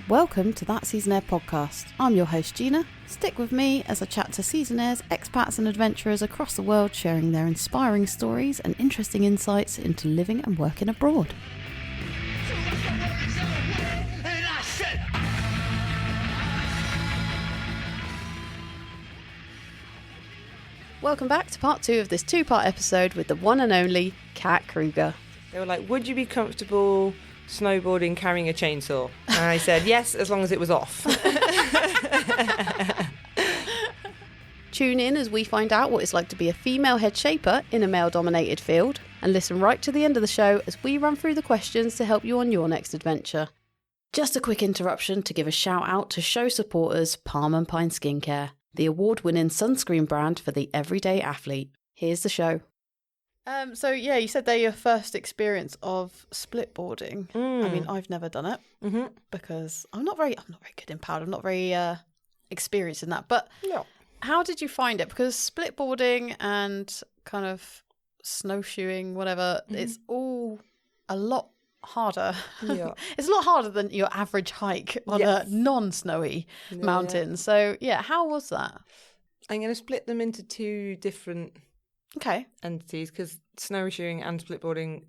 Welcome to That Seasonaire podcast. I'm your host Gina. Stick with me as I chat to seasonaires, expats and adventurers across the world sharing their inspiring stories and interesting insights into living and working abroad. Welcome back to part 2 of this 2-part episode with the one and only Kat Kruger. They were like, would you be comfortable snowboarding carrying a chainsaw? And I said yes, as long as it was off. Tune in as we find out what it's like to be a female head shaper in a male-dominated field, and listen right to the end of the show as we run through the questions to help you on your next adventure. Just a quick interruption to give a shout out to show supporters Palm and Pine Skincare, the award-winning sunscreen brand for the everyday athlete. Here's the show. So you said they're your first experience of split boarding. I mean, I've never done it because I'm not very good in powder. I'm not very experienced in that. But No. How did you find it? Because split boarding and kind of snowshoeing, whatever, it's all a lot harder. Yeah. It's a lot harder than your average hike on a non-snowy mountain. So how was that? I'm going to split them into two different entities because snowshoeing and splitboarding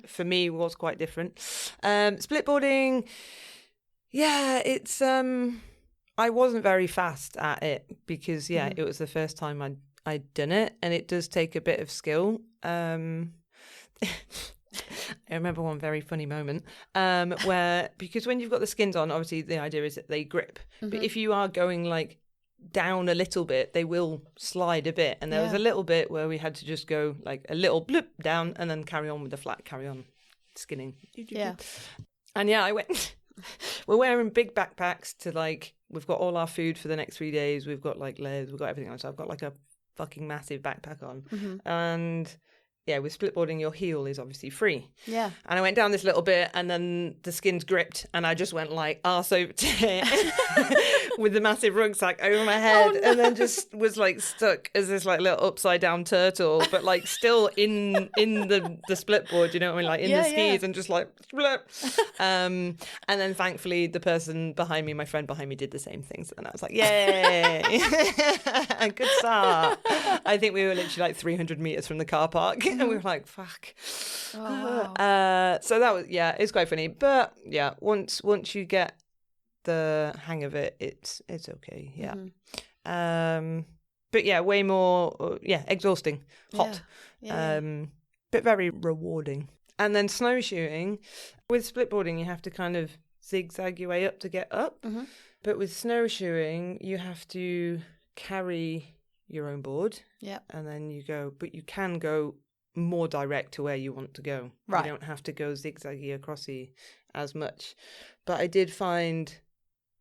for me was quite different. Splitboarding, it's I wasn't very fast at it because it was the first time I'd done it, and it does take a bit of skill. I remember one very funny moment where, because when you've got the skins on, obviously the idea is that they grip, but if you are going like down a little bit, they will slide a bit, and there was a little bit where we had to just go like a little bloop down and then carry on with the flat, carry on skinning. And I went we're wearing big backpacks to like, we've got all our food for the next 3 days, we've got like layers, we've got everything on, so I've got like a fucking massive backpack on, and with splitboarding, your heel is obviously free. Yeah. And I went down this little bit, and then the skins gripped, and I just went like arse over to it with the massive rucksack over my head, and then just was like stuck as this like little upside down turtle, but like still in the splitboard, you know what I mean? Like in the skis, and just like blip. And then thankfully the person behind me, my friend behind me, did the same thing. So then I was like, yay, good start. I think we were literally like 300 meters from the car park. And we were like, fuck. Oh, wow. So that was, it's quite funny. But once you get the hang of it, it's okay. But way more, exhausting, hot, but very rewarding. And then snowshoeing, with splitboarding, you have to kind of zigzag your way up to get up. But with snowshoeing, you have to carry your own board. And then you go, but you can go more direct to where you want to go. Right. You don't have to go zigzaggy acrossy as much. But I did find,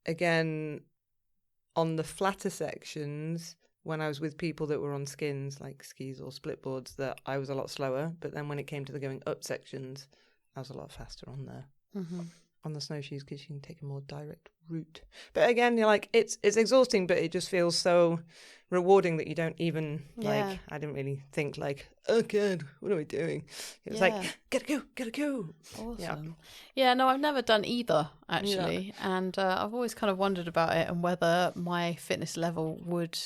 again, on the flatter sections, when I was with people that were on skins, like skis or splitboards, that I was a lot slower. But then when it came to the going up sections, I was a lot faster on there. On the snowshoes, because you can take a more direct route. But again, you're like, it's exhausting, but it just feels so rewarding that you don't even like, I didn't really think like, oh god, what are we doing? It was like, gotta go. Awesome. No, I've never done either actually, and I've always kind of wondered about it and whether my fitness level would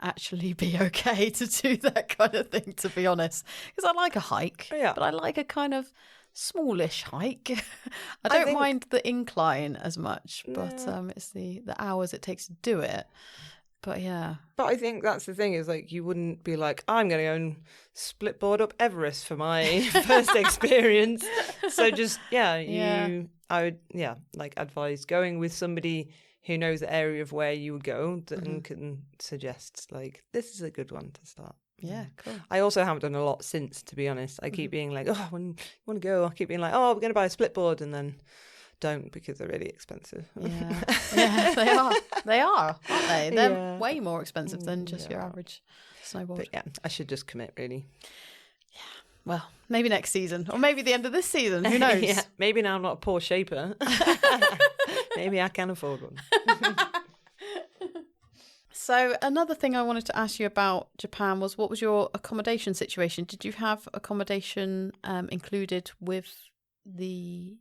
actually be okay to do that kind of thing, to be honest, because I like a hike, but I like a kind of smallish hike. I don't mind the incline as much, but it's the hours it takes to do it. But but I think that's the thing, is like, you wouldn't be like, I'm going to go and splitboard up Everest for my first experience. So just I would like advise going with somebody who knows the area of where you would go and can suggest like, this is a good one to start. Yeah, cool. I also haven't done a lot since, to be honest. I keep being like, oh, when you want to go, I keep being like, oh, we're going to buy a split board, and then don't, because they're really expensive. They are, aren't they? They're way more expensive than just your average snowboard. But I should just commit, really. Well, maybe next season, or maybe the end of this season, who knows? Maybe now I'm not a poor shaper. Maybe I can afford one. So another thing I wanted to ask you about Japan was, what was your accommodation situation? Did you have accommodation included with the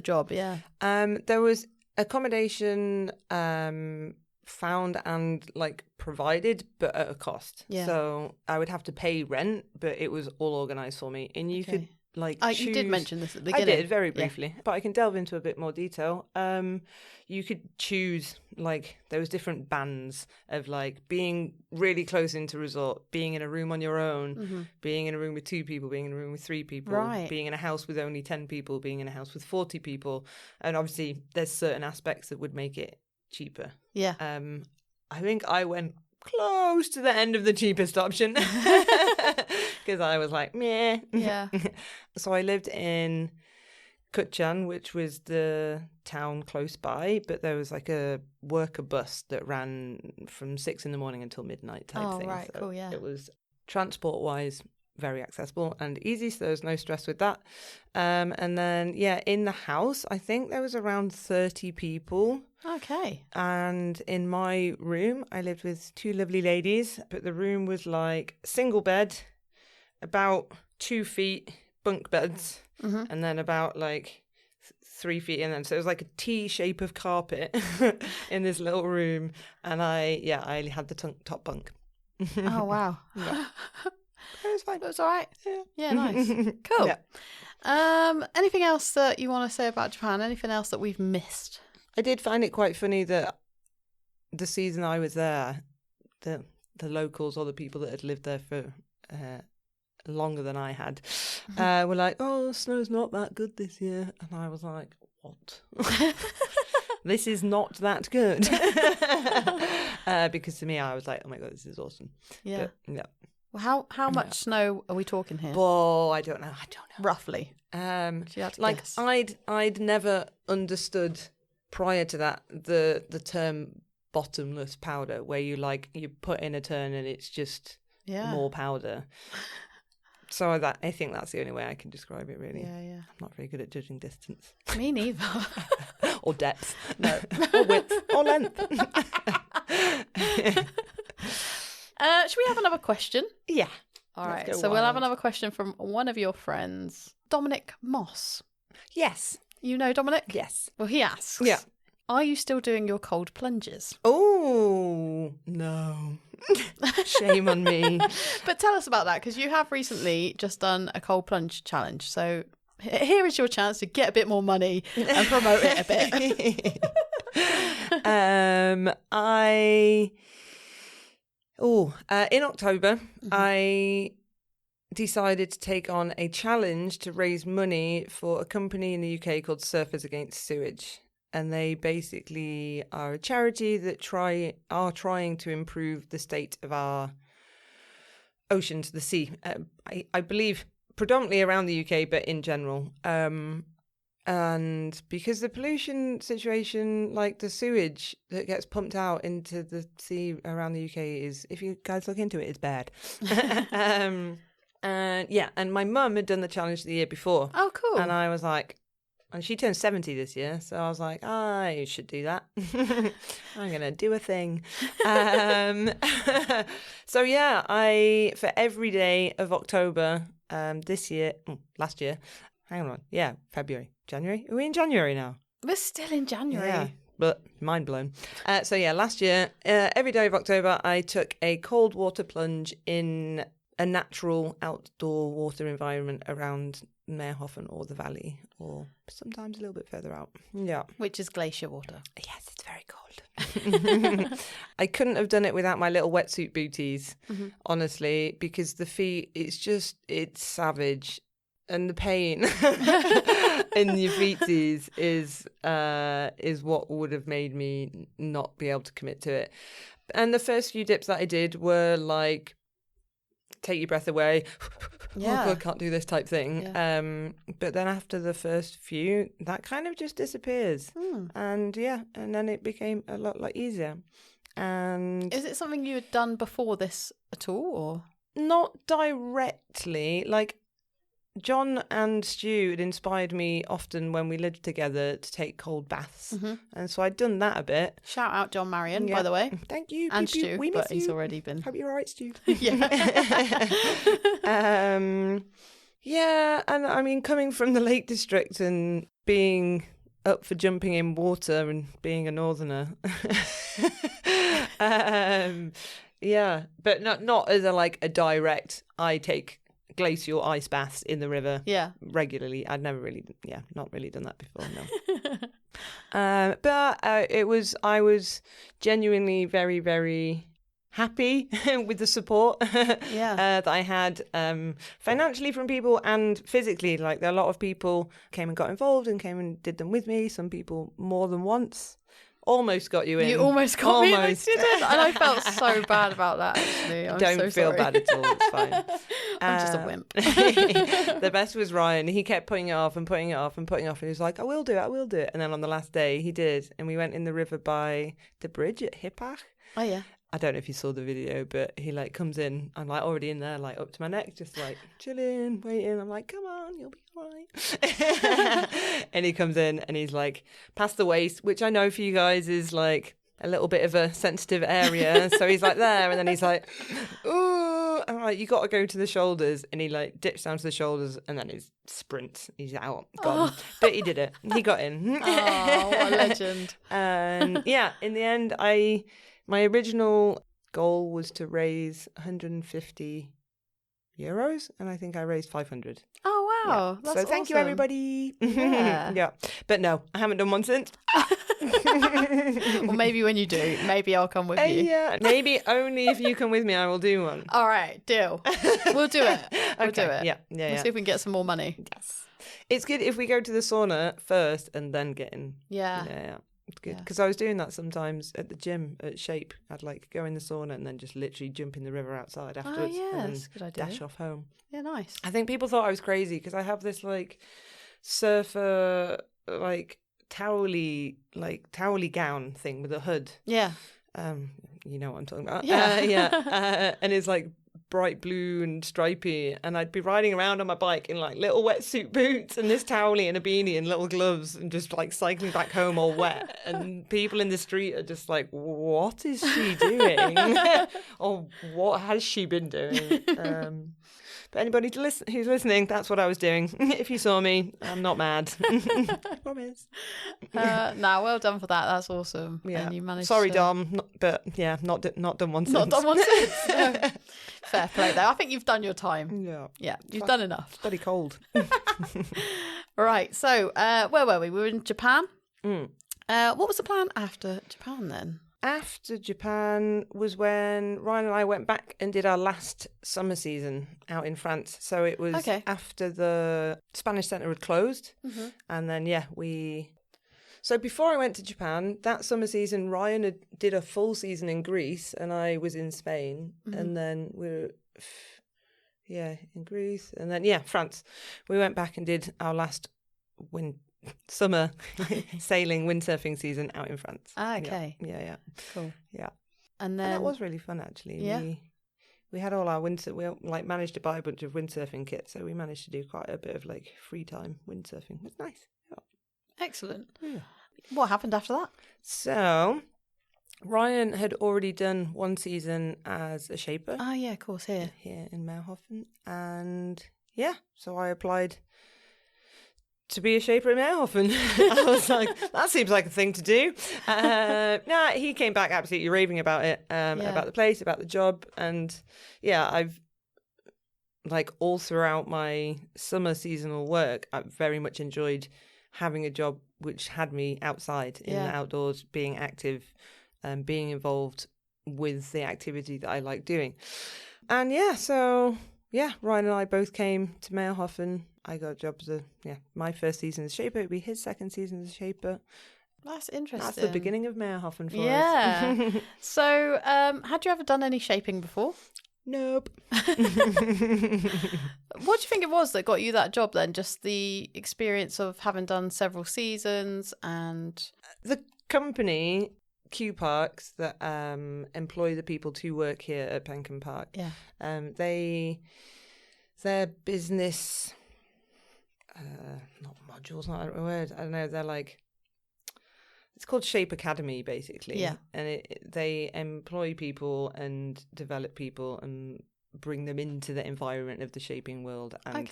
job? Yeah. There was accommodation found and like provided, but at a cost. Yeah. So I would have to pay rent, but it was all organised for me. And you could like choose... You did mention this at the beginning. I did, very briefly. But I can delve into a bit more detail. You could choose, like, there was different bands of, like, being really close into resort, being in a room on your own, being in a room with 2 people, being in a room with 3 people, being in a house with only 10 people, being in a house with 40 people. And obviously, there's certain aspects that would make it cheaper. Yeah. I think I went close to the end of the cheapest option because I was like, meh. Yeah. So I lived in Kutchan, which was the town close by, but there was like a worker bus that ran from 6 a.m. until midnight type thing. Right, so cool, yeah. It was transport-wise very accessible and easy, so there was no stress with that. And then, in the house, I think there was around 30 people. Okay. And in my room, I lived with 2 lovely ladies, but the room was like single bed, about 2 feet, bunk beds, and then about like 3 feet in them. So it was like a T shape of carpet in this little room. And I had the top bunk. Oh, wow. Yeah. It was fine. It was all right. Yeah, nice. Cool. Yeah. Anything else that you want to say about Japan? Anything else that we've missed? I did find it quite funny that the season I was there, the locals or the people that had lived there for longer than I had were like, oh, snow's not that good this year. And I was like, what? This is not that good. Because to me, I was like, oh my God, this is awesome. Yeah. But, yeah. Well, how much snow are we talking here? Oh, I don't know. Roughly. Like guess. I'd never understood prior to that the term bottomless powder, where you put in a turn and it's just more powder. So I think that's the only way I can describe it, really. Yeah. I'm not very good at judging distance. Me neither. Or depth. No. Or width. Or length. Should we have another question? Yeah. All right. So we'll have another question from one of your friends, Dominic Moss. Yes. You know Dominic? Yes. Well, he asks. Yeah. Are you still doing your cold plunges? Oh, no. Shame on me. But tell us about that, because you have recently just done a cold plunge challenge. So here is your chance to get a bit more money and promote it a bit. In October, I decided to take on a challenge to raise money for a company in the UK called Surfers Against Sewage. And they basically are a charity that are trying to improve the state of our oceans, the sea. I believe predominantly around the UK, but in general. And because the pollution situation, like the sewage that gets pumped out into the sea around the UK is, if you guys look into it, it's bad. And my mum had done the challenge the year before. Oh, cool. And I was like, and she turned 70 this year, so I was like, I should do that. I'm going to do a thing. For every day of October last year, February, January. Are we in January now? We're still in January. Yeah, but mind blown. Last year, every day of October, I took a cold water plunge in a natural outdoor water environment around Meerhofen or the valley, or sometimes a little bit further out. Yeah. Which is glacier water. Yes, it's very cold. I couldn't have done it without my little wetsuit booties, honestly, because the feet, it's savage. And the pain in your feeties is what would have made me not be able to commit to it. And the first few dips that I did were like, take your breath away. Yeah. Oh God, can't do this type thing. Yeah. But then after the first few, that kind of just disappears. And then it became a lot easier. And is it something you had done before this at all, or not directly? Like, John and Stu had inspired me often when we lived together to take cold baths. And so I'd done that a bit. Shout out John Marion, by the way. Thank you. And Stu, we miss but he's already been. Hope you're all right, Stu. Yeah. And I mean, coming from the Lake District and being up for jumping in water and being a northerner. Yeah, but not as a direct. I take glacial ice baths in the river. Yeah, regularly. I'd never really, not really done that before. No. But I was genuinely very, very happy with the support that I had financially from people and physically. Like, there are a lot of people came and got involved and came and did them with me. Some people more than once. Almost got you in. You almost got me in. I didn't. And I felt so bad about that, actually. Don't feel bad at all. It's fine. I'm just a wimp. The best was Ryan. He kept putting it off and putting it off and putting it off. And he was like, I will do it. And then on the last day, he did. And we went in the river by the bridge at Hippach. Oh, yeah. I don't know if you saw the video, but he comes in. I'm already in there, up to my neck, just chilling, waiting. I'm like, come on, you'll be all right. And he comes in and he's past the waist, which I know for you guys is a little bit of a sensitive area. So he's there, and then he's ooh. I'm you got to go to the shoulders. And he dips down to the shoulders, and then he sprints. He's out, gone. Oh. But he did it. He got in. Oh, what a legend. And in the end, my original goal was to raise 150 euros, and I think I raised 500. Oh, wow. Yeah. That's so thank you, everybody. Yeah. Yeah. But no, I haven't done one since. Well, maybe when you do, maybe I'll come with you. Yeah, maybe only if you come with me, I will do one. All right, deal. We'll do it. We'll do it. Yeah. We'll see if we can get some more money. Yes. It's good if we go to the sauna first and then get in. Yeah. Yeah. It's good because I was doing that sometimes at the gym at Shape. I'd go in the sauna and then just literally jump in the river outside afterwards. Oh, yeah, and that's a good idea. Dash off home. Yeah, nice. I think people thought I was crazy because I have this surfer towely gown thing with a hood. Yeah. You know what I'm talking about. Yeah. And it's bright blue and stripy, and I'd be riding around on my bike in little wetsuit boots and this towelly and a beanie and little gloves and just cycling back home all wet, and people in the street are just what is she doing? Or what has she been doing? But anybody who's listening, that's what I was doing. If you saw me, I'm not mad. Promise. Well done for that. That's awesome. Yeah. And you managed. Sorry, Dom, not done one since. Not done one since. No. Fair play, though. I think you've done your time. Yeah. Yeah, you've done enough. It's bloody cold. Right. So, where were we? We were in Japan. Mm. What was the plan after Japan then? After Japan was when Ryan and I went back and did our last summer season out in France. So it was after the Spanish Centre had closed. Mm-hmm. And then, So before I went to Japan, that summer season, Ryan did a full season in Greece and I was in Spain. Mm-hmm. And then we were, in Greece. And then, France. We went back and did our last summer sailing windsurfing season out in France. Ah, okay. Yeah. Cool. Yeah. And then that was really fun, actually. Yeah. We had all our we managed to buy a bunch of windsurfing kits, so we managed to do quite a bit of free time windsurfing. It was nice. Yeah. Excellent. Yeah. What happened after that? So Ryan had already done one season as a shaper. Oh, yeah, of course, here in Meerhofen. And so I applied to be a shaper in Meerhofen. I was that seems like a thing to do. He came back absolutely raving about it, about the place, about the job. And I've all throughout my summer seasonal work, I've very much enjoyed having a job which had me outside in the outdoors, being active, being involved with the activity that I like doing. And Ryan and I both came to Meerhofen. I got a job as my first season as shaper. It'd be his second season as shaper. That's interesting. That's the beginning of Meerhofen for us. Yeah. So, had you ever done any shaping before? Nope. What do you think it was that got you that job then? Just the experience of having done several seasons and... The company, Q Parks, that employ the people to work here at Penken Park. Yeah. Their business... not modules, not a word. I don't know. They're it's called Shape Academy, basically. Yeah. And they employ people and develop people and bring them into the environment of the shaping world. And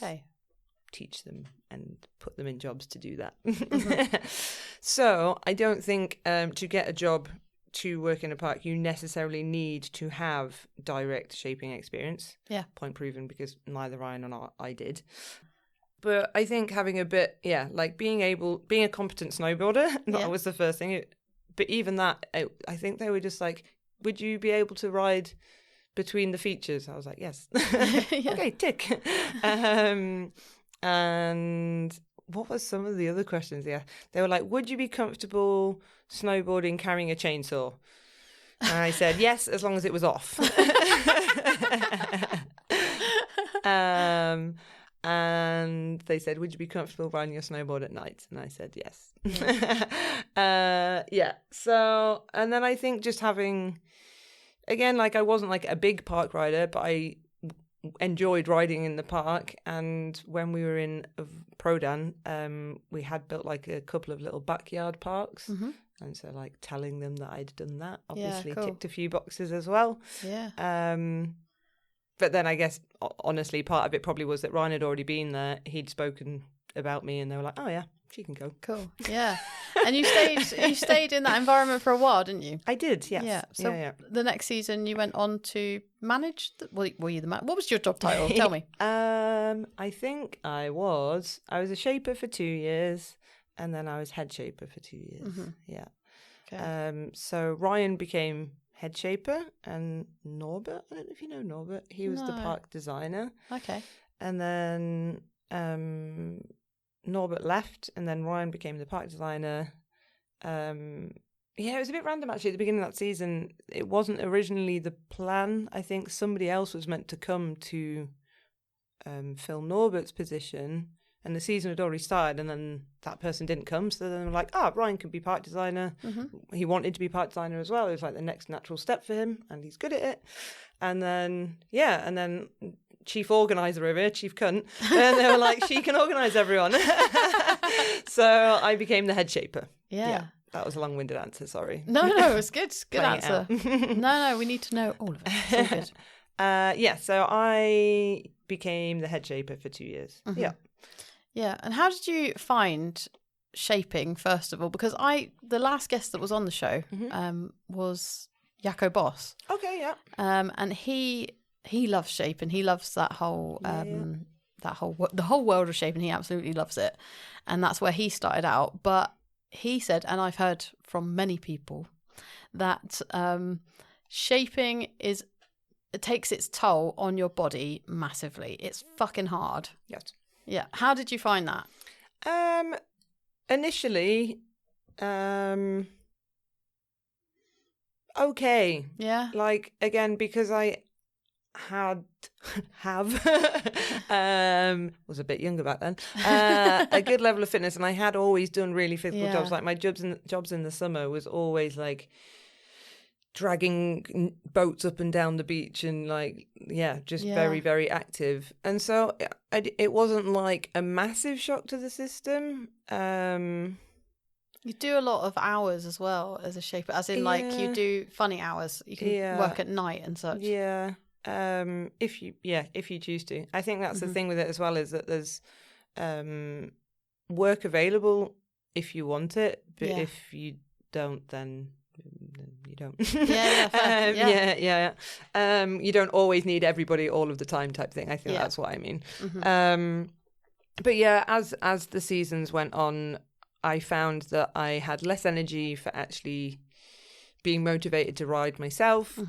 teach them and put them in jobs to do that. So I don't think to get a job to work in a park, you necessarily need to have direct shaping experience. Yeah. Point proven, because neither Ryan nor I did. But I think having a bit, like being a competent snowboarder, that was the first thing. But even that, I think they were just like, would you be able to ride between the features? I was like, yes. Okay, tick. And what was some of the other questions? Yeah, they were like, would you be comfortable snowboarding carrying a chainsaw? And I said yes, as long as it was off. And they said, would you be comfortable riding your snowboard at night? And I said yes. So, and then I think just having, again, like I wasn't like a big park rider, but I enjoyed riding in the park. And when we were in Prodan, we had built like a couple of little backyard parks. Mm-hmm. And so like telling them that I'd done that obviously cool. ticked a few boxes as well. Yeah. But then I guess, honestly, part of it probably was that Ryan had already been there. He'd spoken about me and they were like, oh yeah, she can go. Cool. Yeah. And you stayed in that environment for a while, didn't you? I did, yes. Yeah. So the next season you went on to manage, were you the man? What was your job title? Tell me. I think I was a shaper for 2 years and then I was head shaper for 2 years. Mm-hmm. Yeah. Okay. So Ryan became head shaper and Norbert, I don't know if you know Norbert, he was the park designer. Okay. And then Norbert left and then Ryan became the park designer. It was a bit random actually at the beginning of that season. It wasn't originally the plan. I think somebody else was meant to come to fill Norbert's position and the season had already started and then that person didn't come. So then they were like, Ryan can be park designer. Mm-hmm. He wanted to be park designer as well. It was like the next natural step for him and he's good at it. And then, chief organizer over here, chief cunt. And they were like, she can organize everyone. So I became the head shaper. Yeah. That was a long-winded answer, sorry. No, it was good. Good answer. No, we need to know all of it. It's all good. So I became the head shaper for 2 years. Mm-hmm. Yeah. Yeah. And how did you find shaping, first of all? Because the last guest that was on the show was Jacco Boss. Okay, yeah. And he loves shaping. He loves that whole the whole world of shaping. He absolutely loves it. And that's where he started out. But he said, and I've heard from many people, that shaping it takes its toll on your body massively. It's fucking hard. Yes. Yeah. How did you find that? Initially, okay. Yeah. Like, again, because I was a bit younger back then, a good level of fitness, and I had always done really physical jobs. Like my jobs in the summer was always like dragging boats up and down the beach and very, very active. And so it wasn't like a massive shock to the system. You do a lot of hours as well as a shaper, as in like you do funny hours. You can work at night and such. Yeah. If you choose to. I think that's the thing with it as well, is that there's work available if you want it, but if you don't, then you don't. You don't always need everybody all of the time type thing. I think that's what I mean. But as the seasons went on, I found that I had less energy for actually being motivated to ride myself.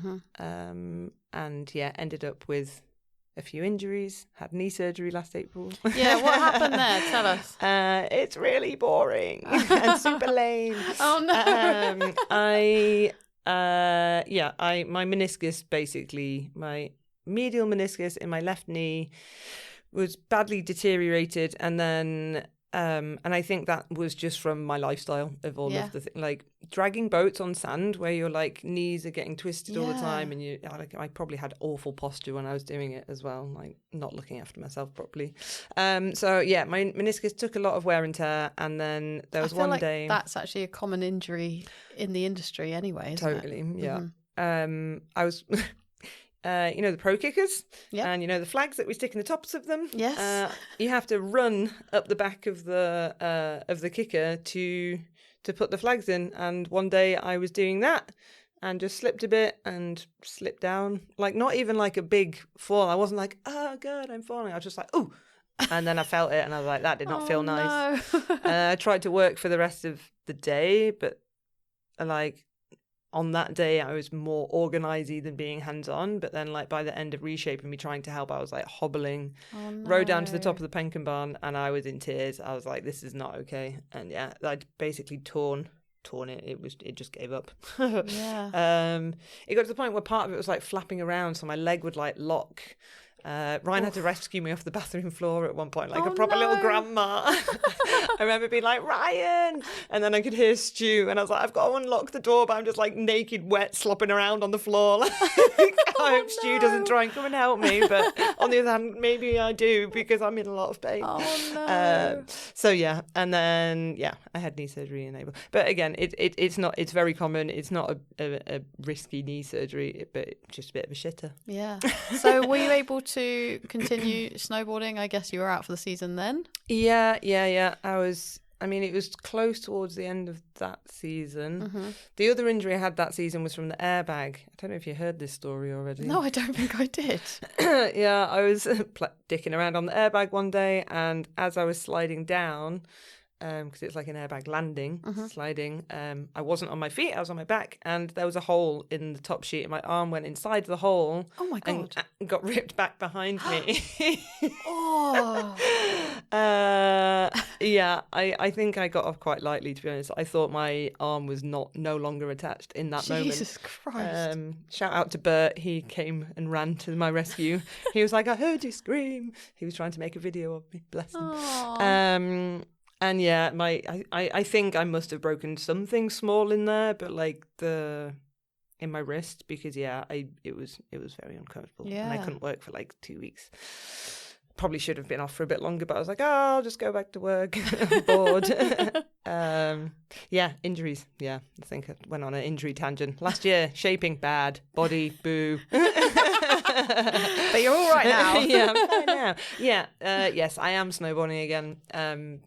And ended up with a few injuries, had knee surgery last April. Yeah, what happened there? Tell us. It's really boring and super lame. Oh no. My meniscus, basically, my medial meniscus in my left knee was badly deteriorated, and then and I think that was just from my lifestyle of all of the like dragging boats on sand where your like knees are getting twisted all the time, and I probably had awful posture when I was doing it as well, like not looking after myself properly. My meniscus took a lot of wear and tear, and then there was one day. That's actually a common injury in the industry anyway, isn't it? Totally, yeah. I was the pro kickers, Yep. and the flags that we stick in the tops of them. Yes. You have to run up the back of the kicker to put the flags in. And one day I was doing that and just slipped a bit and slipped down. Like, not even like a big fall. I wasn't like, oh god, I'm falling. I was just like, ooh. And then I felt it and I was like, that did not feel nice. No. I tried to work for the rest of the day, but like on that day I was more organisy than being hands-on. But then like by the end of reshaping me trying to help, I was like hobbling, rode down to the top of the Penkin barn and I was in tears. I was like, this is not okay. And yeah, I'd basically torn it. It just gave up. Yeah. It got to the point where part of it was like flapping around, so my leg would like lock. Ryan had to rescue me off the bathroom floor at one point, like a proper little grandma. I remember being like, Ryan! And then I could hear Stu, and I was like, I've got to unlock the door, but I'm just like naked, wet, slopping around on the floor. I hope Stu doesn't try and come and help me, but on the other hand, maybe I do, because I'm in a lot of pain. Oh, no. So yeah, and then, I had knee surgery in April. But again, it's very common. It's not a risky knee surgery, but just a bit of a shitter. Yeah. So were you able to continue snowboarding? I guess you were out for the season then. Yeah. It was close towards the end of that season. Mm-hmm. The other injury I had that season was from the airbag. I don't know if you heard this story already. No, I don't think I did. Yeah, I was dicking around on the airbag one day, and as I was sliding down, because it's like an airbag landing, sliding, I wasn't on my feet, I was on my back, and there was a hole in the top sheet and my arm went inside the hole. Oh my God. And got ripped back behind me. Oh. I think I got off quite lightly, to be honest. I thought my arm was no longer attached in that moment. Jesus Christ. Shout out to Bert. He came and ran to my rescue. He was like, I heard you scream. He was trying to make a video of me, bless him. Aww. And yeah, I think I must have broken something small in there, but like in my wrist, because it was very uncomfortable. Yeah. And I couldn't work for like 2 weeks. Probably should have been off for a bit longer, but I was like, I'll just go back to work. I'm bored. Injuries. Yeah, I think I went on an injury tangent. Last year, shaping bad, body boo. But you're all right now. Yeah, I'm fine now. Yeah, yes, I am snowboarding again.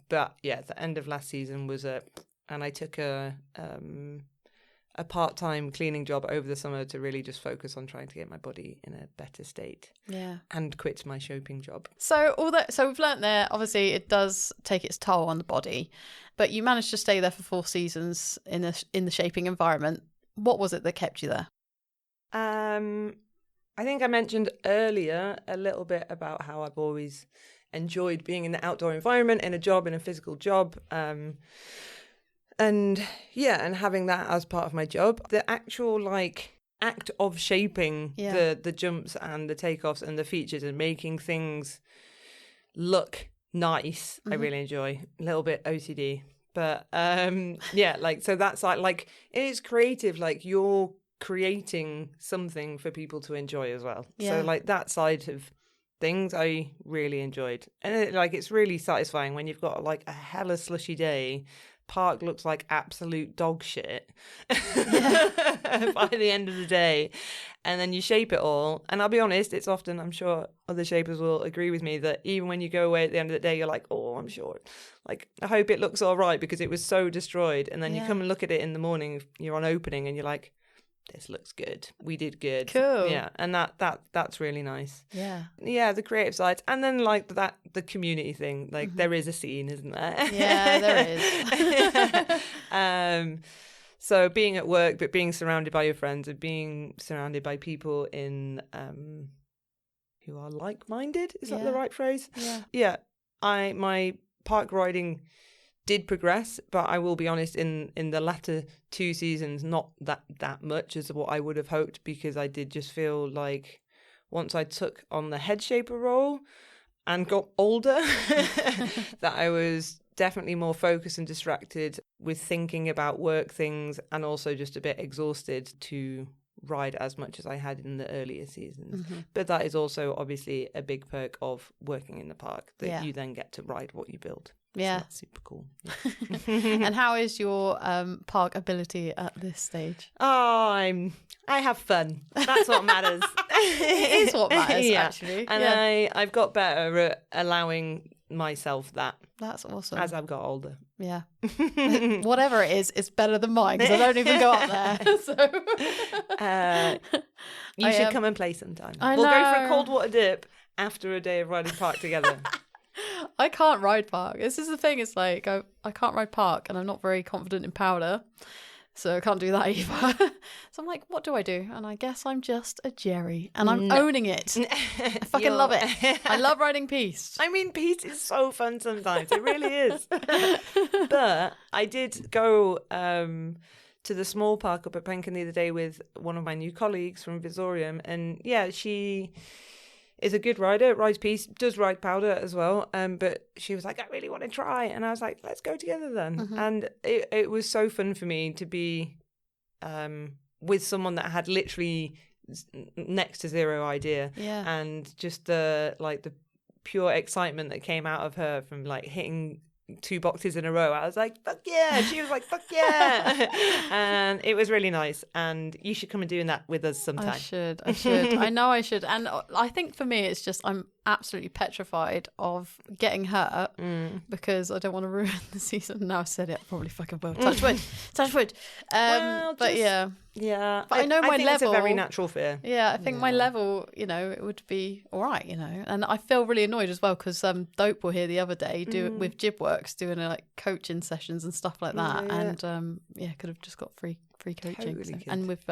But yeah, the end of last season was and I took a part-time cleaning job over the summer to really just focus on trying to get my body in a better state. Yeah. And quit my shaping job. So we've learnt there, obviously it does take its toll on the body, but you managed to stay there for 4 seasons in the shaping environment. What was it that kept you there? I think I mentioned earlier a little bit about how I've always enjoyed being in the outdoor environment, in a physical job. And having that as part of my job, the actual like act of shaping the jumps and the takeoffs and the features and making things look nice, I really enjoy. A little bit OCD, but so that's like it is creative. Like you're creating something for people to enjoy as well. So like that side of things I really enjoyed, and it's really satisfying when you've got like a hella slushy day. Park looks like absolute dog shit by the end of the day, and then you shape it all, and I'll be honest, it's often, I'm sure other shapers will agree with me, that even when you go away at the end of the day you're like, oh, I'm sure, like I hope it looks all right because it was so destroyed, and then you come and look at it in the morning, you're on opening and you're like, this looks good. We did good. Cool. Yeah, and that's really nice. Yeah. Yeah, the creative side, and then like the community thing. Like there is a scene, isn't there? Yeah, there is. So being at work, but being surrounded by your friends and being surrounded by people who are like-minded. Is that the right phrase? Yeah. Yeah. My park riding did progress, but I will be honest, in the latter 2 seasons, not that much as what I would have hoped, because I did just feel like once I took on the head shaper role and got older, that I was definitely more focused and distracted with thinking about work things, and also just a bit exhausted to ride as much as I had in the earlier seasons. But that is also obviously a big perk of working in the park, that you then get to ride what you build. Yeah. So that's super cool. And how is your park ability at this stage? Oh, I have fun. That's what matters. It is what matters, actually. And I've got better at allowing myself that. That's awesome. As I've got older. Yeah. Whatever it is, it's better than mine because I don't even go up there. So you should come and play sometime. We'll go for a cold water dip after a day of riding park together. I can't ride park. This is the thing. It's like I can't ride park and I'm not very confident in powder. So I can't do that either. So I'm like, what do I do? And I guess I'm just a Jerry. And I'm owning it. I fucking love it. I love riding piste. I mean, piste is so fun sometimes. It really is. But I did go to the small park up at Penkin the other day with one of my new colleagues from Visorium. And yeah, she is a good rider, rides piste, does ride powder as well. But she was like, I really want to try. And I was like, let's go together then. Mm-hmm. And it was so fun for me to be with someone that had literally next to zero idea. Yeah. And just the pure excitement that came out of her from like hitting 2 boxes in a row. I was like, fuck yeah. She was like, fuck yeah. And it was really nice. And you should come and doing that with us sometime. I should. I know I should. And I think for me, it's just I'm absolutely petrified of getting hurt because I don't want to ruin the season. Now I've said it, I probably fucking will. Touch wood. Touch wood. But yeah. Yeah. But I know my think level. It's a very natural fear. Yeah, I think my level, it would be all right, And I feel really annoyed as well because Dope were here the other day with Jibworks doing like coaching sessions and stuff like that. Yeah. And could have just got free coaching. Totally and with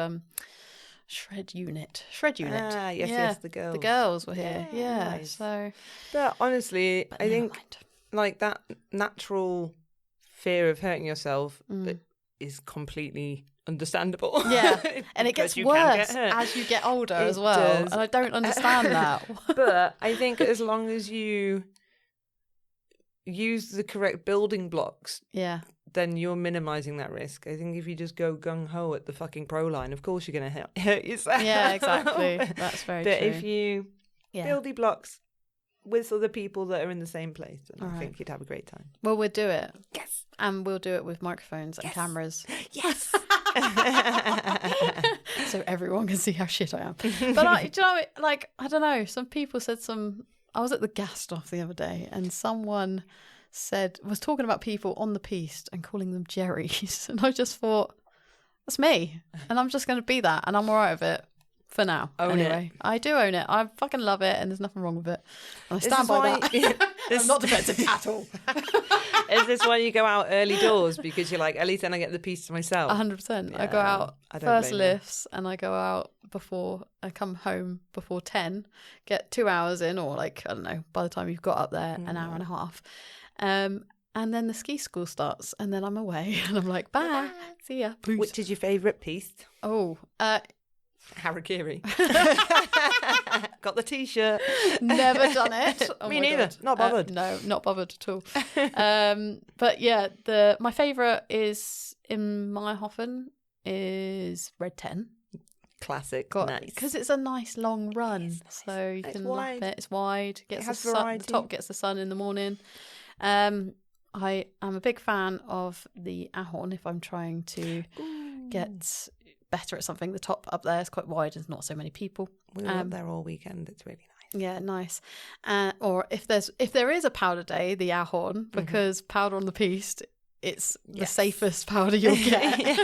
Shred Unit. Ah, yes, the girls. The girls were here. Yeah. Nice. So, but honestly, I think like that natural fear of hurting yourself is completely understandable. Yeah. And it gets worse as you get older as well. Does. And I don't understand that. But I think as long as you use the correct building blocks, then you're minimizing that risk. I think if you just go gung-ho at the fucking pro line, of course you're going to hurt yourself. Yeah, exactly. That's very true. But if you building blocks with other people that are in the same place, then I think you'd have a great time. Well, we'll do it. Yes. And we'll do it with microphones and cameras. Yes. So everyone can see how shit I am. But do you know, like, I don't know, some people said I was at the gas stop the other day and someone was talking about people on the piste and calling them Jerrys. And I just thought, that's me. And I'm just going to be that. And I'm all right with it for now. Anyway, I do own it. I fucking love it. And there's nothing wrong with it. And I stand by that. I'm not defensive at all. Is this why you go out early doors? Because you're like, at least then I get the piece to myself. 100%. Yeah, I go out first lifts and I go out I come home before 10, get 2 hours in, or like, I don't know, by the time you've got up there, an hour and a half. And then the ski school starts and then I'm away and I'm like, bye. See ya. Peace. Which is your favourite piece? Oh, Harakiri. Got the t-shirt. Never done it. Oh, me neither. God. Not bothered. No, not bothered at all. But yeah, my favourite is in Meyerhofen is Red 10. Classic. Nice. Because it's a nice long run. Nice. So you can lap it. It's wide. Gets the top gets the sun in the morning. I am a big fan of the Ahorn if I'm trying to get better at something. The top up there is quite wide. There's not so many people. We were up there all weekend. It's really nice. Yeah, nice. Or if there is a powder day, the Ahorn, because powder on the piste, it's the safest powder you'll get.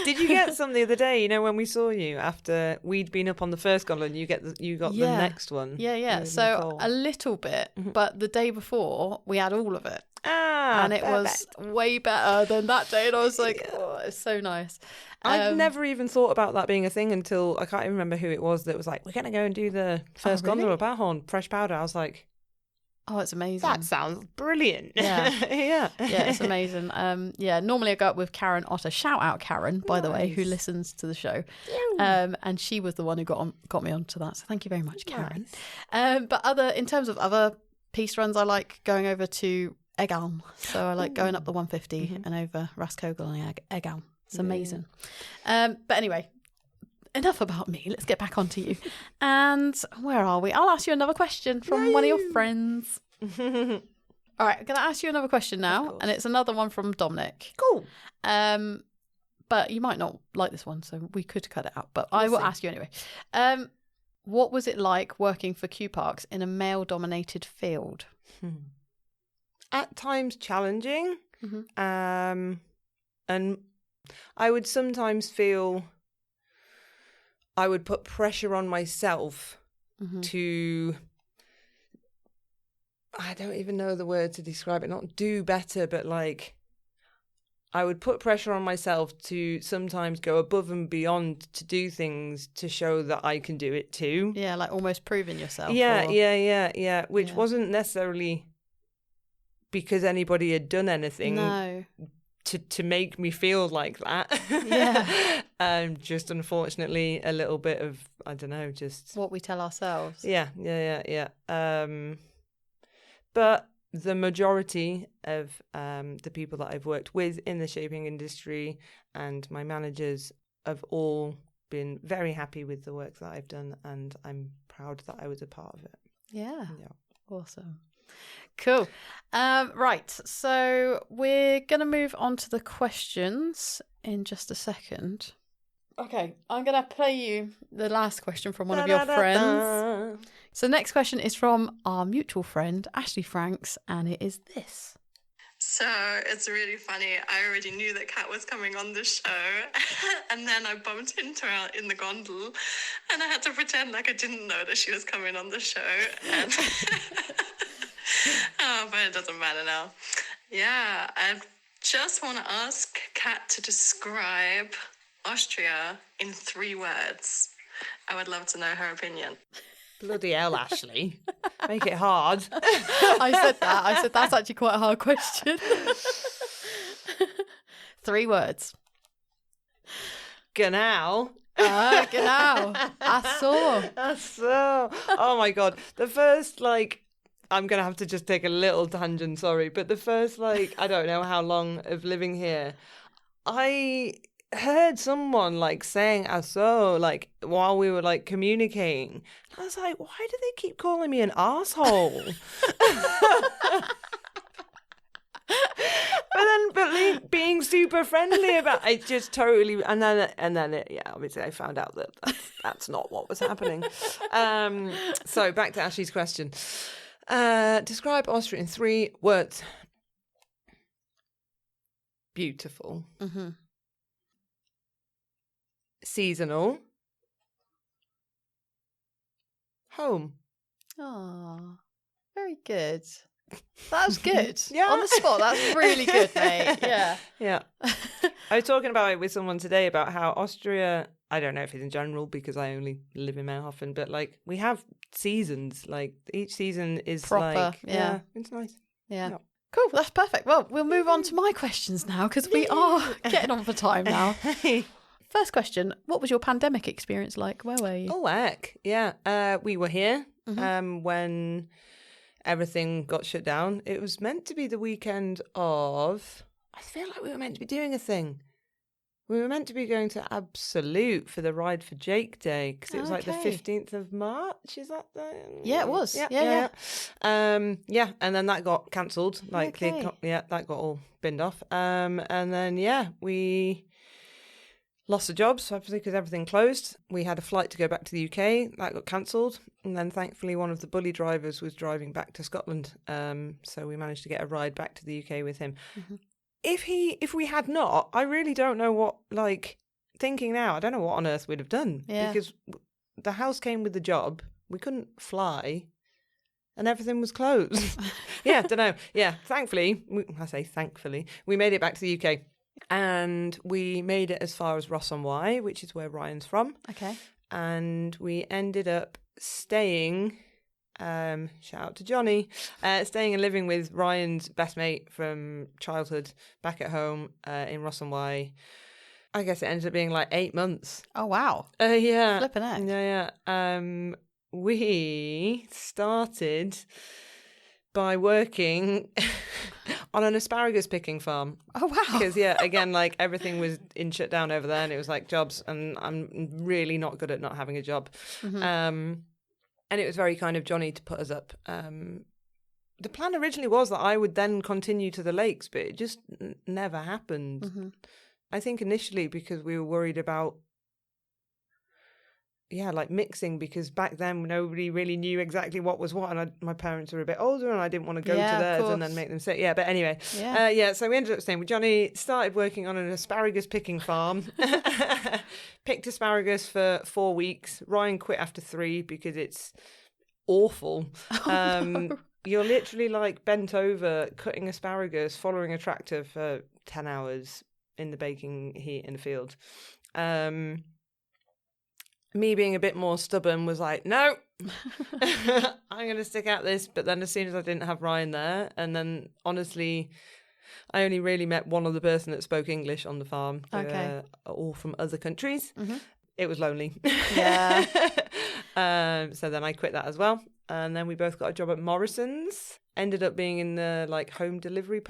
Did you get some the other day? When we saw you after we'd been up on the first gondola, and you got the next one. Yeah. So Nicole. A little bit, but the day before we had all of it. And it was way better than that day. And I was like, oh, it's so nice. I'd never even thought about that being a thing until I can't even remember who it was that was like, we're going to go and do the first gondola of Ahorn, fresh powder. I was like, oh, it's amazing. That sounds brilliant. Yeah. Yeah, it's amazing. Normally I go up with Karen Otter. Shout out Karen, by the way, who listens to the show. And she was the one who got me onto that. So thank you very much, Karen. Nice. But in terms of other piste runs, I like going over to Egalm. So I like going up the 150 and over Raskogel and Egalm. It's amazing. But anyway, enough about me. Let's get back onto you. And where are we? I'll ask you another question from one of your friends. All right, I'm going to ask you another question now. And it's another one from Dominic. Cool. But you might not like this one, so we could cut it out. But I will ask you anyway. what was it like working for Q Parks in a male-dominated field? At times challenging. Mm-hmm. And I would sometimes feel I would put pressure on myself to, I don't even know the word to describe it, not do better, but like I would put pressure on myself to sometimes go above and beyond to do things to show that I can do it too. Yeah, like almost proving yourself. Yeah. Which wasn't necessarily because anybody had done anything. No. To make me feel like that. Yeah. Just unfortunately a little bit of, I don't know, just what we tell ourselves. Yeah. But the majority of the people that I've worked with in the shaping industry and my managers have all been very happy with the work that I've done, and I'm proud that I was a part of it. Yeah. Awesome. Cool. Right. So we're going to move on to the questions in just a second. Okay. I'm going to play you the last question from one of your friends. So next question is from our mutual friend, Ashley Franks, and it is this. So it's really funny. I already knew that Kat was coming on the show, and then I bumped into her in the gondol, and I had to pretend like I didn't know that she was coming on the show. And but it doesn't matter now. Yeah, I just want to ask Kat to describe Austria in 3 words. I would love to know her opinion. Bloody hell, Ashley. Make it hard. I said that's actually quite a hard question. 3 words. Genau. Genau. I saw. Oh my God. The first, I'm going to have to just take a little tangent, sorry. But the first, I don't know how long of living here, I heard someone saying "I saw" while we were communicating. I was like, why do they keep calling me an arsehole? but being super friendly about it, just totally. And then obviously I found out that that's not what was happening. So back to Ashley's question. Describe Austria in 3 words. Beautiful. Mm-hmm. Seasonal. Home. Oh, very good. That was good. Yeah. On the spot, that's really good, mate. Yeah. Yeah. I was talking about it with someone today about how Austria, I don't know if it's in general because I only live in Meerhofen, but we have seasons. Each season is proper. Yeah. It's nice. Yeah. Cool. That's perfect. Well, we'll move on to my questions now because we are getting on for time now. First question, what was your pandemic experience like? Where were you? Oh, heck. Yeah. We were here when everything got shut down. It was meant to be the weekend of, I feel like we were meant to be doing a thing. We were meant to be going to Absolute for the Ride for Jake Day because it was the 15th of March. Is that the... Yeah, it was. Yeah. And then that got cancelled. That got all binned off. And then, we lost the jobs, obviously, because everything closed. We had a flight to go back to the UK. That got cancelled. And then, thankfully, one of the bully drivers was driving back to Scotland. So we managed to get a ride back to the UK with him. Mm-hmm. If we had not, I really don't know what, thinking now, I don't know what on earth we'd have done. Yeah. Because the house came with the job. We couldn't fly. And everything was closed. Don't know. Yeah, thankfully, we made it back to the UK. And we made it as far as Ross-on-Wye, which is where Ryan's from. Okay. And we ended up staying, shout out to Johnny, staying and living with Ryan's best mate from childhood back at home in Ross-on-Wye. I guess it ended up being 8 months. Oh, wow. Yeah. Flipping heck. Yeah. We started by working on an asparagus picking farm. Oh, wow. Because, again, everything was in shutdown over there and it was jobs, and I'm really not good at not having a job. Mm-hmm. And it was very kind of Johnny to put us up. The plan originally was that I would then continue to the lakes, but it just never happened. Mm-hmm. I think initially because we were worried about like mixing, because back then nobody really knew exactly what was what, and my parents were a bit older and I didn't want to go to theirs and then make them sit. But anyway, so we ended up staying with Johnny, started working on an asparagus picking farm, picked asparagus for 4 weeks. Ryan quit after 3 because it's awful. No. You're literally like bent over cutting asparagus, following a tractor for 10 hours in the baking heat in the field. Me being a bit more stubborn was like, no, I'm going to stick out this. But then as soon as I didn't have Ryan there, and then honestly, I only really met one other person that spoke English on the farm. They were all from other countries. Mm-hmm. It was lonely. Yeah. So then I quit that as well. And then we both got a job at Morrison's. Ended up being in the like home delivery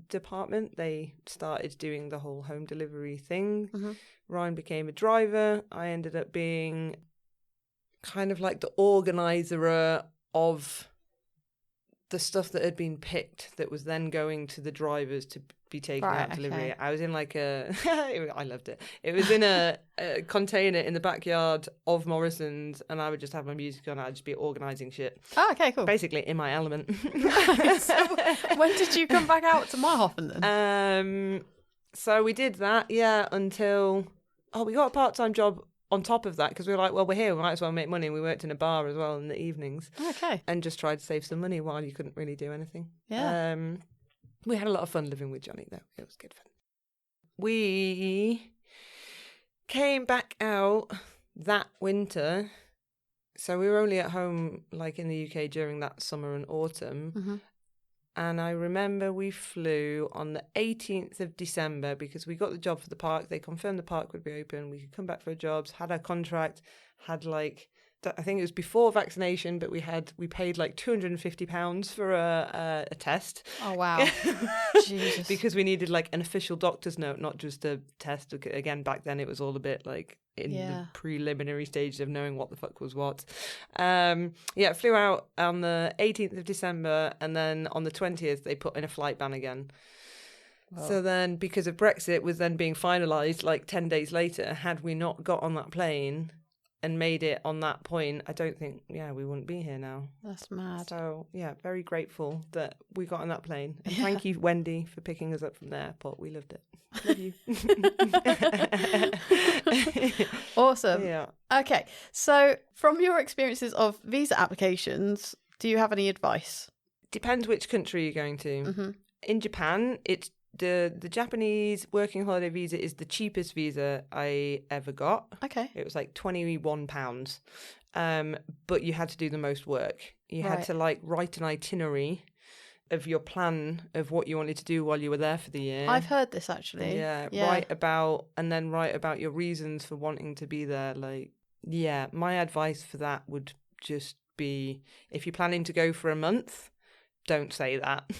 department. They started doing the whole home delivery thing. Mm-hmm. Ryan became a driver. I ended up being kind of like the organizer of the stuff that had been picked that was then going to the drivers to be taken out delivery. I was in like I loved it. It was in a container in the backyard of Morrison's, and I would just have my music on. I'd just be organising shit. Oh, okay, cool. Basically in my element. So when did you come back out to Marhoffen then? So we did that, until we got a part-time job on top of that, because we were like, well, we're here, we might as well make money. We worked in a bar as well in the evenings. Okay. And just tried to save some money while you couldn't really do anything. Yeah. We had a lot of fun living with Johnny, though. It was good fun. We came back out that winter. So we were only at home, like in the UK, during that summer and autumn. Mm-hmm. And I remember we flew on the 18th of December because we got the job for the park. They confirmed the park would be open. We could come back for jobs, had our contract, had like, I think it was before vaccination, but we paid like £250 for a test. Oh, wow. Jesus. Because we needed like an official doctor's note, not just a test. Again, back then it was all a bit like in the preliminary stages of knowing what the fuck was what. Flew out on the 18th of December, and then on the 20th they put in a flight ban again. Wow. So then, because of Brexit was then being finalised like 10 days later, had we not got on that plane and made it on that point, I don't think, we wouldn't be here now. That's mad. So, very grateful that we got on that plane. And thank you, Wendy, for picking us up from the airport. We loved it. Love you. Awesome. Yeah. Okay, so from your experiences of visa applications, do you have any advice? Depends which country you're going to. Mm-hmm. In Japan, it's the Japanese working holiday visa is the cheapest visa I ever got. Okay. It was like £21. But you had to do the most work. You had to like write an itinerary of your plan of what you wanted to do while you were there for the year. I've heard this actually. Write about your reasons for wanting to be there. My advice for that would just be, if you're planning to go for a month, don't say that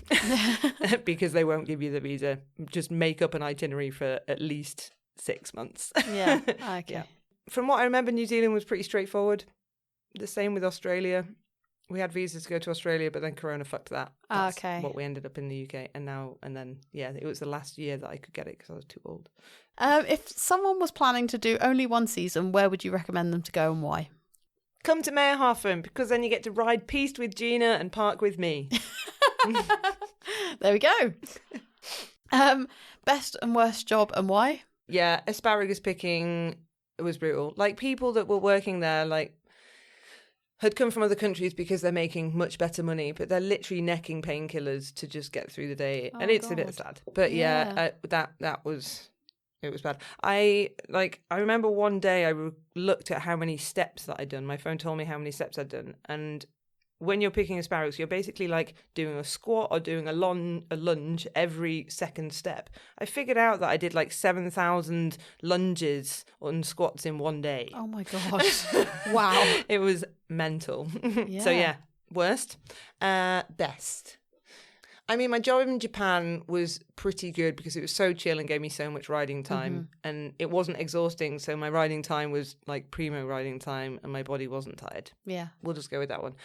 because they won't give you the visa. Just make up an itinerary for at least 6 months. Yeah. Okay. Yeah. From what I remember, New Zealand was pretty straightforward. The same with Australia. We had visas to go to Australia, but then Corona fucked that. That's what we ended up in the UK. And then it was the last year that I could get it because I was too old. If someone was planning to do only one season, where would you recommend them to go and why? Come to Meierhofen, because then you get to ride Piste with Gina and park with me. There we go. Best and worst job and why? Yeah, asparagus picking was brutal. Like, people that were working there, like, had come from other countries because they're making much better money, but they're literally necking painkillers to just get through the day. And it's a bit sad. But that was... It was bad. I remember one day I looked at how many steps that I'd done. My phone told me how many steps I'd done. And when you're picking asparagus, you're basically like doing a squat or doing a lunge every second step. I figured out that I did like 7,000 lunges and squats in one day. Oh my God. Wow. It was mental. Yeah. So worst. Best. I mean, my job in Japan was pretty good because it was so chill and gave me so much riding time. Mm-hmm. And it wasn't exhausting, so my riding time was like primo riding time and my body wasn't tired. Yeah. We'll just go with that one.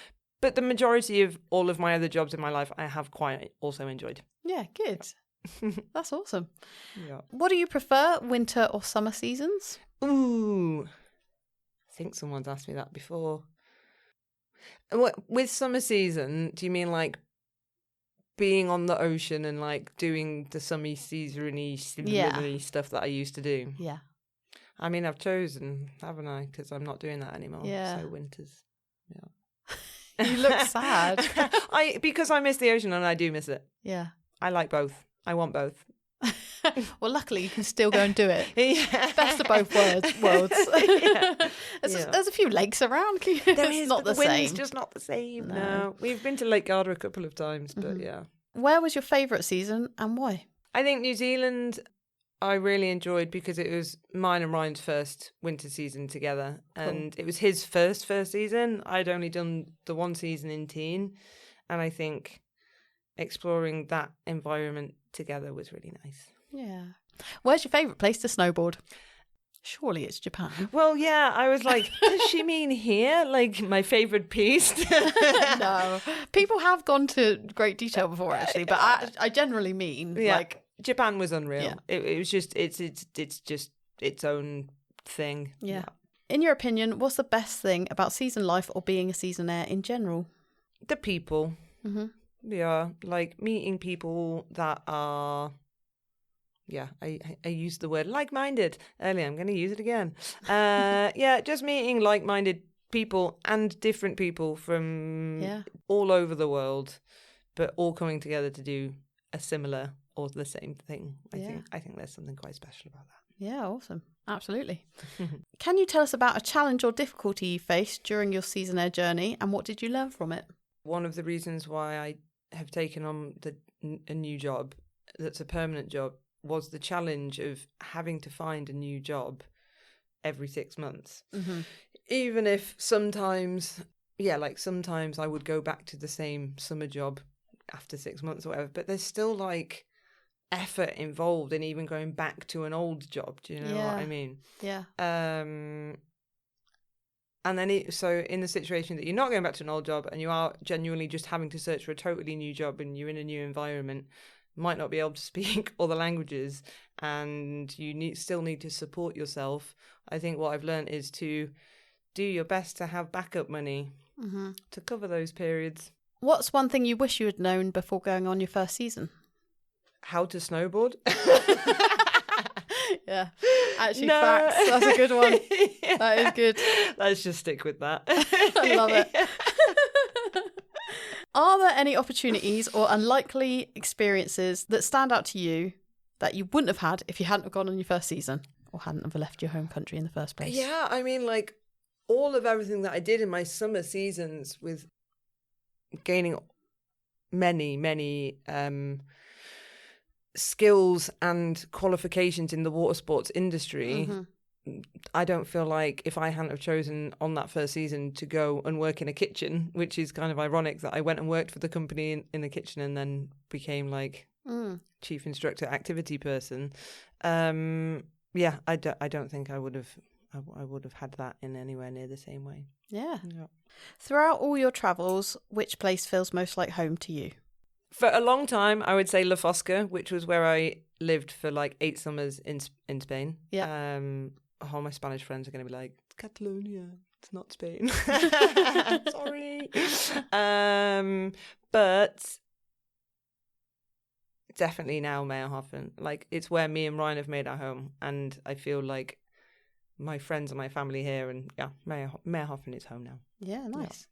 But the majority of all of my other jobs in my life, I have quite also enjoyed. Yeah, good. That's awesome. Yeah. What do you prefer, winter or summer seasons? Ooh. think someone's asked me that before. With summer season, do you mean like being on the ocean and like doing the summer season-y stuff that I used to do? Yeah. I mean, I've chosen, haven't I? Because I'm not doing that anymore. Yeah. So winters. Yeah. You look sad. Because I miss the ocean and I do miss it. Yeah. I like both. I want both. Well, luckily you can still go and do it. Yeah. Best of both worlds. Yeah. There's a few lakes around. There is, It's not but the wind's same. just not the same. No. No. We've been to Lake Garda a couple of times, but yeah. Where was your favourite season and why? I think New Zealand I really enjoyed because it was mine and Ryan's first winter season together. Cool. And it was his first season. I'd only done the one season in teen. And I think exploring that environment together was really nice. Yeah. Where's your favourite place to snowboard? Surely it's Japan. Well, yeah, I was like, does she mean here? Like my favourite piece? No. People have gone to great detail before, actually, but I generally mean, like... Japan was unreal. Yeah. It was just, it's just its own thing. Yeah. In your opinion, what's the best thing about season life or being a seasonaire in general? The people. Mm-hmm. Yeah, like meeting people that are... Yeah, I used the word like-minded earlier. I'm going to use it again. Yeah, just meeting like-minded people and different people from all over the world, but all coming together to do a similar or the same thing. I think there's something quite special about that. Yeah, awesome. Absolutely. Can you tell us about a challenge or difficulty you faced during your seasonaire journey and what did you learn from it? One of the reasons why I have taken on a new job that's a permanent job was the challenge of having to find a new job every 6 months. Mm-hmm. Even if sometimes I would go back to the same summer job after 6 months or whatever, but there's still like effort involved in even going back to an old job. Do you know what I mean? Yeah. And then so in the situation that you're not going back to an old job and you are genuinely just having to search for a totally new job and you're in a new environment, might not be able to speak all the languages and you still need to support yourself. I think what I've learned is to do your best to have backup money to cover those periods. What's one thing you wish you had known before going on your first season? How to snowboard. Yeah, actually, facts. That's a good one. Yeah. That is good. Let's just stick with that. I love it. Are there any opportunities or unlikely experiences that stand out to you that you wouldn't have had if you hadn't have gone on your first season or hadn't have left your home country in the first place? Yeah, I mean, like all of everything that I did in my summer seasons with gaining many skills and qualifications in the water sports industry, I don't feel like if I hadn't have chosen on that first season to go and work in a kitchen, which is kind of ironic that I went and worked for the company in the kitchen and then became like chief instructor activity person. Yeah, I don't think I would have had that in anywhere near the same way. Yeah. Throughout all your travels, which place feels most like home to you? For a long time, I would say La Fosca, which was where I lived for like 8 summers in Spain. Yeah. All my Spanish friends are going to be like, it's Catalonia, it's not Spain. Sorry. But definitely now Meyerhofen. Like, it's where me and Ryan have made our home. And I feel like my friends and my family here, and yeah, Meyerhofen is home now. Yeah, nice.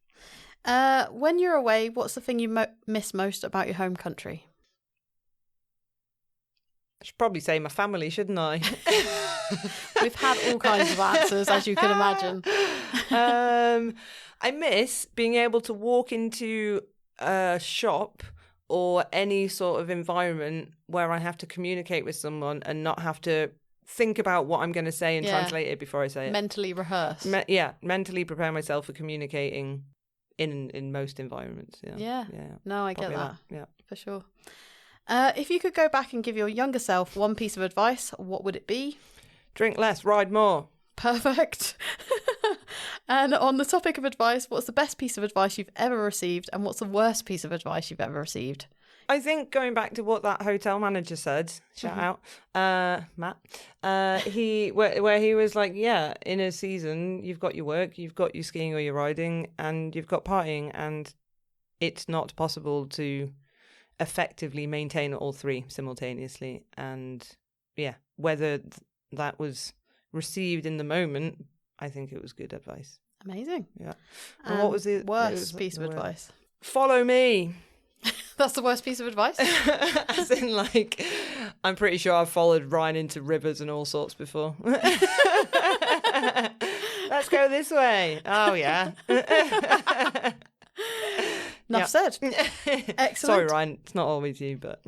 Yeah. When you're away, what's the thing you miss most about your home country? I should probably say my family, shouldn't I? We've had all kinds of answers, as you can imagine. I miss being able to walk into a shop or any sort of environment where I have to communicate with someone and not have to think about what I'm going to say and translate it before I say it. Mentally rehearse. Mentally prepare myself for communicating in most environments. Yeah. No, I get that. Yeah, for sure. If you could go back and give your younger self one piece of advice, what would it be? Drink less, ride more. Perfect. And on the topic of advice, what's the best piece of advice you've ever received and what's the worst piece of advice you've ever received? I think going back to what that hotel manager said, shout out, Matt, where he was like, yeah, in a season, you've got your work, you've got your skiing or your riding, and you've got partying, and it's not possible to effectively maintain all three simultaneously. And yeah, whether that was received in the moment, I think it was good advice. Amazing. Yeah. And what was the worst piece of advice? Follow me. That's the worst piece of advice? As in, like, I'm pretty sure I've followed Ryan into rivers and all sorts before. Let's go this way. Oh, yeah. Enough said. Excellent. Sorry, Ryan. It's not always you, but...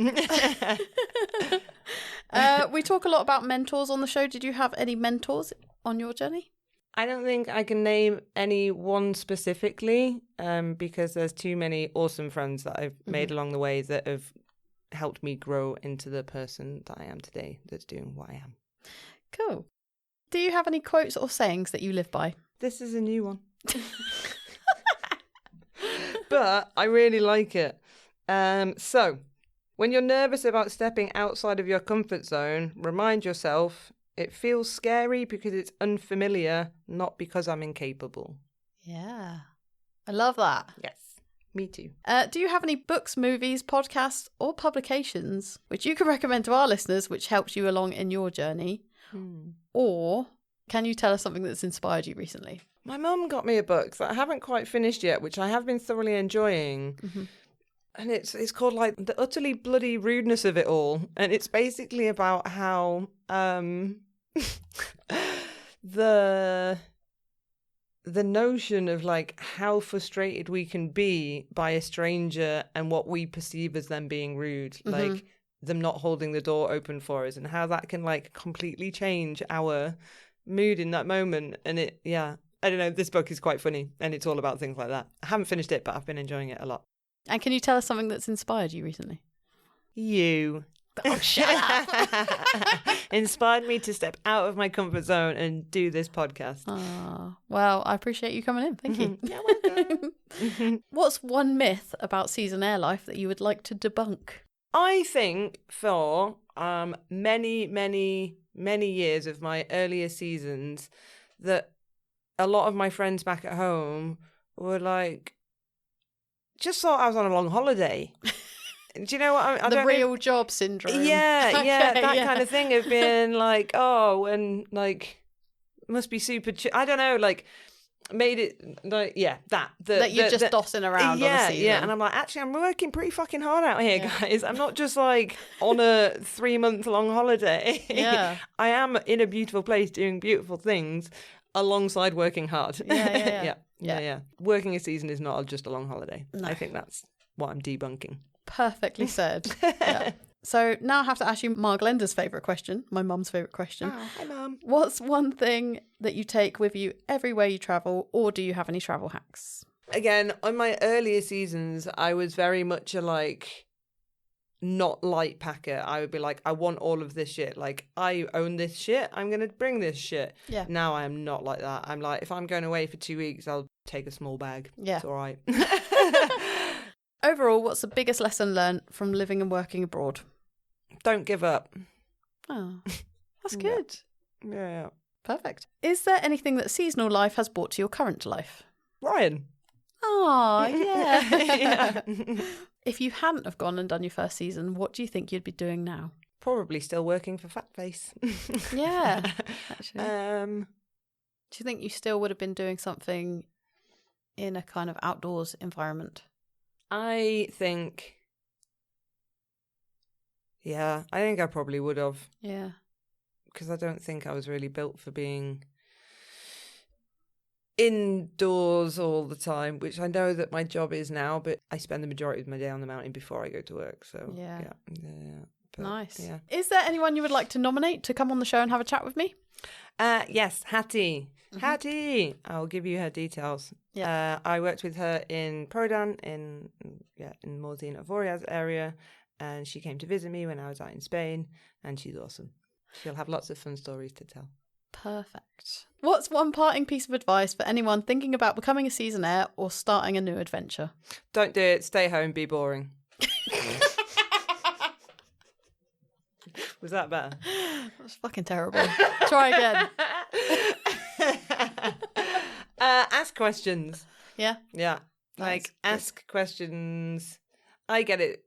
We talk a lot about mentors on the show. Did you have any mentors on your journey? I don't think I can name any one specifically, because there's too many awesome friends that I've made along the way that have helped me grow into the person that I am today, that's doing what I am. Cool. Do you have any quotes or sayings that you live by? This is a new one. But I really like it. So, when you're nervous about stepping outside of your comfort zone, remind yourself, it feels scary because it's unfamiliar, not because I'm incapable. Yeah. I love that. Yes, me too. Do you have any books, movies, podcasts, or publications which you can recommend to our listeners which helps you along in your journey? Or can you tell us something that's inspired you recently? My mum got me a book that I haven't quite finished yet, which I have been thoroughly enjoying. And it's called, like, The Utterly Bloody Rudeness of It All. And it's basically about how the notion of, like, how frustrated we can be by a stranger and what we perceive as them being rude, like them not holding the door open for us, and how that can, like, completely change our mood in that moment. And I don't know, this book is quite funny, and it's all about things like that. I haven't finished it, but I've been enjoying it a lot. And can you tell us something that's inspired you recently? You. Oh, shut up. Inspired me to step out of my comfort zone and do this podcast. Oh, well, I appreciate you coming in. Thank you. You're welcome. What's one myth about Seasonaire life that you would like to debunk? I think for many, many, many years of my earlier seasons that a lot of my friends back at home were like, just thought I was on a long holiday. Do you know what I mean? The real job syndrome. Yeah, Okay, that kind of thing of being like, oh, and like, must be super, I don't know, like, made it, like, that you're just dossing around on the season. Yeah, and I'm like, actually, I'm working pretty fucking hard out here, guys. I'm not just like on a 3-month-long holiday. Yeah. I am in a beautiful place doing beautiful things alongside working hard. Yeah. Working a season is not just a long holiday. No. I think that's what I'm debunking. Perfectly said. Yeah. So now I have to ask you my Glenda's favourite question, my mum's favourite question. Oh, hi, Mum. What's one thing that you take with you everywhere you travel, or do you have any travel hacks? Again, on my earlier seasons, I was very much a, like, not light packer. I would be like, I want all of this shit. Like, I own this shit. I'm going to bring this shit. Yeah. Now I am not like that. I'm like, if I'm going away for 2 weeks, I'll take a small bag. Yeah. It's all right. Overall, what's the biggest lesson learned from living and working abroad? Don't give up. Oh, that's good. Yeah. Perfect. Is there anything that seasonal life has brought to your current life? Ryan. Oh, yeah. Yeah. If you hadn't have gone and done your first season, what do you think you'd be doing now? Probably still working for Fatface. Yeah, actually. Do you think you still would have been doing something in a kind of outdoors environment? I think I probably would have. Yeah. Because I don't think I was really built for being indoors all the time, which I know that my job is now, but I spend the majority of my day on the mountain before I go to work. So yeah. But, nice. Yeah. Is there anyone you would like to nominate to come on the show and have a chat with me? Yes, Hattie. Mm-hmm. Hattie, I'll give you her details. Yeah. I worked with her in Prodan in Morzine Avoriaz area, and she came to visit me when I was out in Spain, and she's awesome. She'll have lots of fun stories to tell. Perfect. What's one parting piece of advice for anyone thinking about becoming a Seasonaire or starting a new adventure? Don't do it. Stay home. Be boring. Was that better? That was fucking terrible. Try again. Ask questions. Yeah. Yeah. Like, ask questions. I get it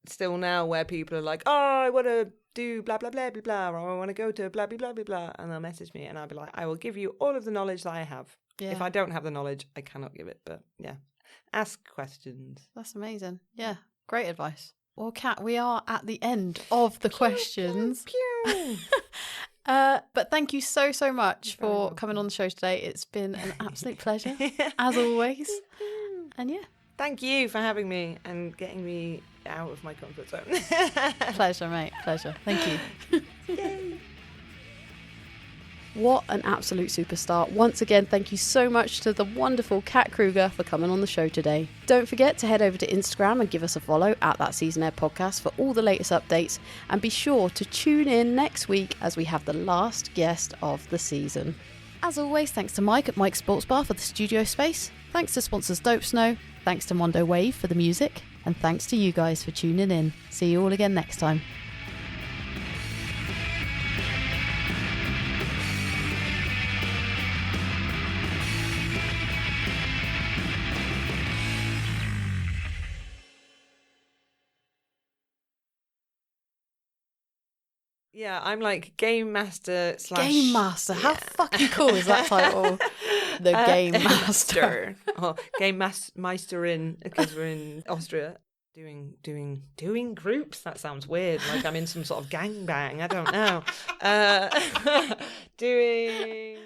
still now where people are like, oh, I want to do blah, blah, blah, blah, blah, or I want to go to blah, blah, blah, blah, blah. And they'll message me and I'll be like, I will give you all of the knowledge that I have. Yeah. If I don't have the knowledge, I cannot give it. But yeah, ask questions. That's amazing. Yeah. Great advice. Well, Kat, we are at the end of the questions. Pew. But thank you so much for coming on the show today. It's been an absolute pleasure, as always. And yeah. Thank you for having me and getting me out of my comfort zone. Pleasure, mate. Pleasure. Thank you. Yay. What an absolute superstar. Once again, thank you so much to the wonderful Kat Kruger for coming on the show today. Don't forget to head over to Instagram and give us a follow at That Seasonaire Podcast for all the latest updates. And be sure to tune in next week as we have the last guest of the season. As always, thanks to Mike at Mike's Sports Bar for the studio space. Thanks to sponsors Dope Snow. Thanks to Mondo Wave for the music. And thanks to you guys for tuning in. See you all again next time. Yeah, I'm like Game Master / Game Master. How fucking cool is that title? The Game Master. Oh, Game Meisterin, because we're in Austria. Doing groups? That sounds weird. Like I'm in some sort of gangbang. I don't know. Doing...